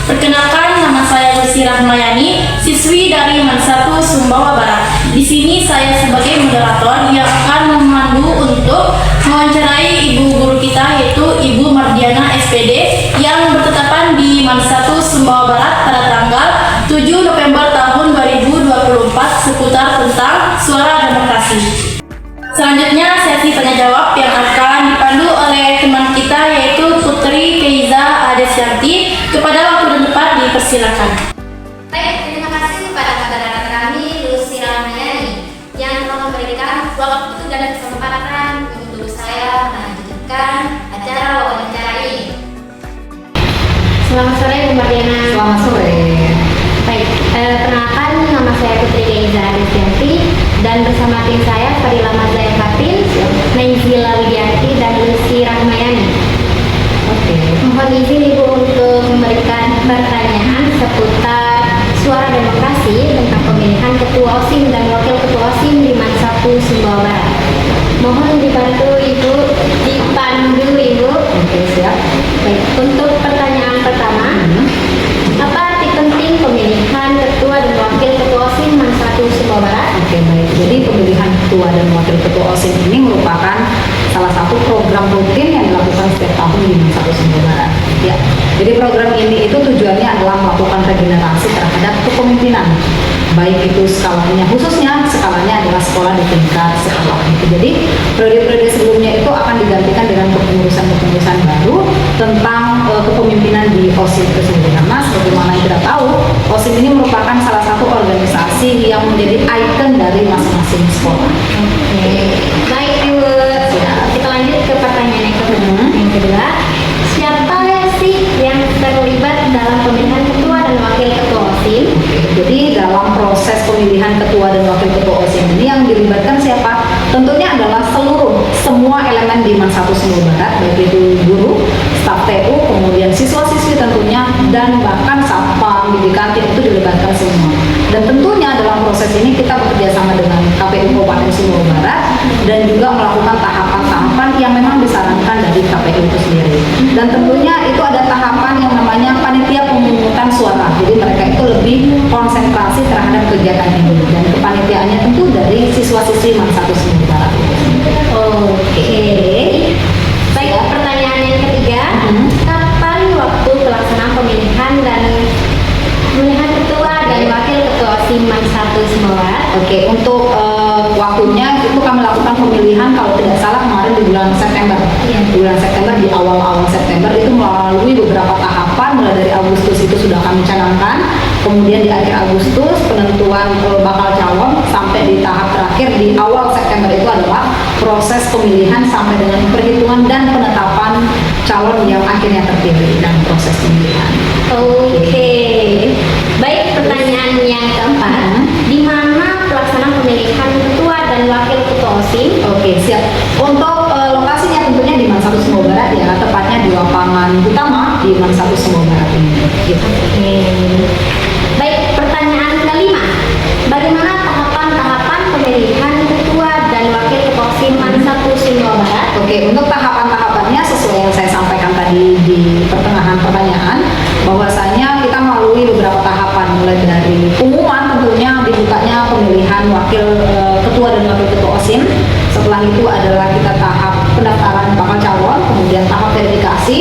Perkenalkan, nama saya Lucy Rahmayani, siswi dari MAN 1 Sumbawa Barat. Di sini saya sebagai moderator yang akan memandu untuk mewawancarai ibu guru kita, yaitu Ibu Mardiana SPD yang bertetapan di MAN 1 Sumbawa Barat pada tanggal 7 November tahun 2024 seputar tentang suara demokrasi. Selanjutnya sesi tanya jawab yang akan dipandu oleh teman kita, yaitu Putri Keiza Adesyanti. Kepada waktu dan tempat dipersilakan. Baik, terima kasih kepada moderator kami Lucy Rahmayani yang telah memberikan waktu dan kesempatan untuk saya melanjutkan acara wawancara ini. Selamat sore Bu Mardiana. Selamat sore. Baik, perkenalkan nama saya Putri Keiza Adesyanti dan bersama tim saya Fadila Mazaya Fatin, Naizila Widianti dan Lucy Rahmayani. Oke. Mohon izin Ibu untuk memberikan pertanyaan seputar suara demokrasi tentang pemilihan ketua OSIM dan wakil ketua OSIM di MAN 1 Sumbawa Barat. Mohon dibantu Ibu, dipandu Ibu. Oke, siap. Baik, untuk pertanyaan pertama, apa arti penting pemilihan ketua dan wakil ketua OSIM MAN 1 Sumbawa Barat? Oke, baik. Jadi pemilihan ketua dan wakil ketua OSIM ini merupakan salah satu program rutin yang dilakukan setiap tahun di MAN 1 Sumbawa Barat. Ya. Jadi program ini itu tujuannya adalah melakukan regenerasi terhadap kepemimpinan. Baik itu skalanya, khususnya skalanya adalah sekolah di tingkat sekolah. Jadi periode-periode sebelumnya itu akan digantikan dengan kepengurusan-kepengurusan baru tentang kepemimpinan di OSIM tersebut. Karena sebagaimana yang kita tahu, OSIM ini merupakan salah satu organisasi yang menjadi ikon dari masing-masing sekolah. Oke, baik Ibu. Kita lanjut ke pertanyaan yang kedua. Siapa sih yang terlibat dalam pemilihan ketua dan wakil ketua OSIM? Jadi dalam proses pemilihan ketua dan wakil ketua OSIM ini yang dilibatkan siapa? Tentunya adalah semua elemen di MAN 1 Sumbawa Barat, baik itu guru, staf TU, kemudian siswa-siswi tentunya, dan bahkan satpam, bidikantin itu dilibatkan semua. Dan tentunya dalam proses ini kita bekerja sama dengan KPU Kabupaten Sumbawa Barat dan juga melakukan tahapan-tahapan yang memang disarankan dari KPU itu sendiri. Dan tentunya itu ada tahapan yang namanya panitia pemungutan suara. Jadi mereka itu lebih konsentrasi terhadap kegiatan ini, dan kepanitiaannya tentu dari siswa-siswi MAN 1 Sumbawa Barat. Oke. Baik, pertanyaan yang ketiga. Kapan waktu pelaksanaan pemilihan ketua dan wakil ketua OSIM MAN 1 Sumbawa Barat? Oke, untuk waktunya itu kami lakukan pemilihan kalau tidak salah kemarin di bulan September. Di bulan September, di awal-awal September itu melalui beberapa tahapan, mulai dari Agustus itu sudah kami canangkan, kemudian di akhir Agustus penentuan bakal calon, sampai di tahap terakhir di awal September itu adalah proses pemilihan sampai dengan perhitungan dan penetapan calon yang akhirnya terpilih dan proses pemilihan. Oke. Baik, pertanyaan yang keempat. Di mana pelaksanaan pemilihan ketua dan wakil ketua OSIM? Oke, siap. Untuk lokasinya tentunya di MAN 1 Sumbawa Barat ya, tepatnya di lapangan utama di MAN 1 Sumbawa Barat ini. Gitu. Oke. Baik, pertanyaan kelima. Bagaimana tahapan-tahapan pemilihan ketua dan wakil ketua OSIM MAN 1 Sumbawa Barat? Oke, untuk tahapan-tahapannya sesuai yang saya sampaikan tadi di pertengahan pertanyaan, bahwasanya kita melalui beberapa tahapan, mulai dari pengumuman tentunya dibukanya pemilihan wakil ketua dan wakil ketua OSIM. Setelah itu adalah kita tahap pendaftaran bakal calon, kemudian tahap verifikasi,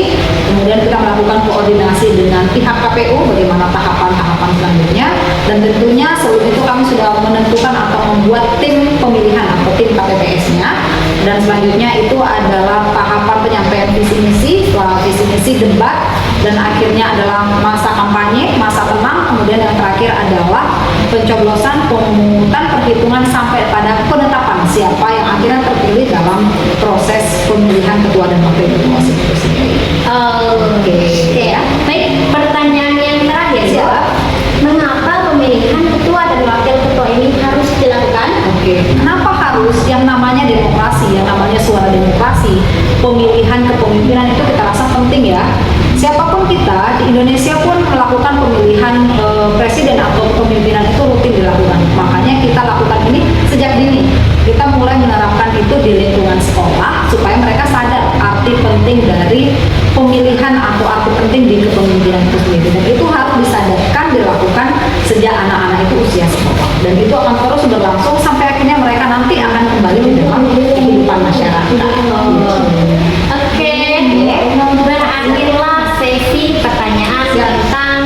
kemudian kita melakukan koordinasi dengan pihak KPU bagaimana tahapan-tahapan selanjutnya, dan tentunya sebelum itu kami sudah menentukan atau membuat tim pemilihan atau tim KPPS-nya, dan selanjutnya itu adalah tahapan penyampaian visi misi, setelah visi misi debat, dan akhirnya adalah masa kampanye, masa tenang, kemudian yang terakhir adalah pencoblosan, pemungutan, perhitungan sampai pada penetapan siapa yang akhirnya terpilih dalam proses pemilihan ketua dan wakil ketua OSIM itu sendiri. Oke. Baik, pertanyaan yang terakhir. Siap. Mengapa pemilihan ketua dan wakil ketua ini harus dilakukan? Oke, kenapa harus? Yang namanya demokrasi, yang namanya suara demokrasi, pemilihan kepemimpinan itu kita rasa penting ya. Siapapun kita di Indonesia pun melakukan pemilihan presiden atau kepemimpinan itu rutin dilakukan. Makanya kita lakukan ini sejak dini. Kita mulai menerapkan itu di lingkungan sekolah supaya mereka sadar arti penting dari pemilihan atau arti penting di kepemimpinan itu sendiri, dan itu harus disadarkan dilakukan sejak anak-anak itu usia sekolah, dan itu akan terus berlangsung sampai akhirnya mereka nanti akan kembali di dalam kehidupan masyarakat. Oke, berakhirlah sesi pertanyaan tentang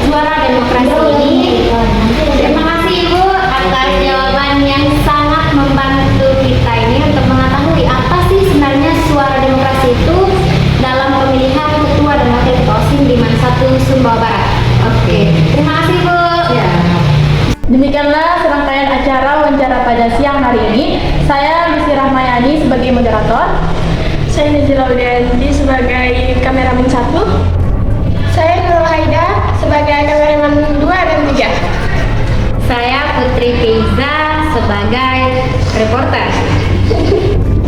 suara demokrasi ini. Terima kasih Ibu atas jawaban yang sangat membantu kita ini untuk mengetahui apa sih sebenarnya suara demokrasi itu dalam pemilihan ketua dan wakil ketua OSIM di Man 1 Sumbawa Barat. Oke, terima kasih Bu. Ya. Demikianlah serangkaian acara wawancara pada siang hari ini. Saya Lucy Rahmayani sebagai moderator. Saya Nazila Udianti sebagai kameramen 1. Saya Nurul Haida sebagai kameramen 2 dan 3. Saya Putri Fiza sebagai reporter.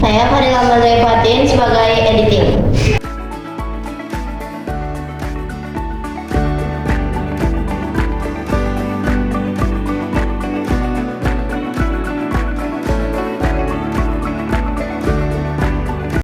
Saya Fadila Fatin sebagai editing.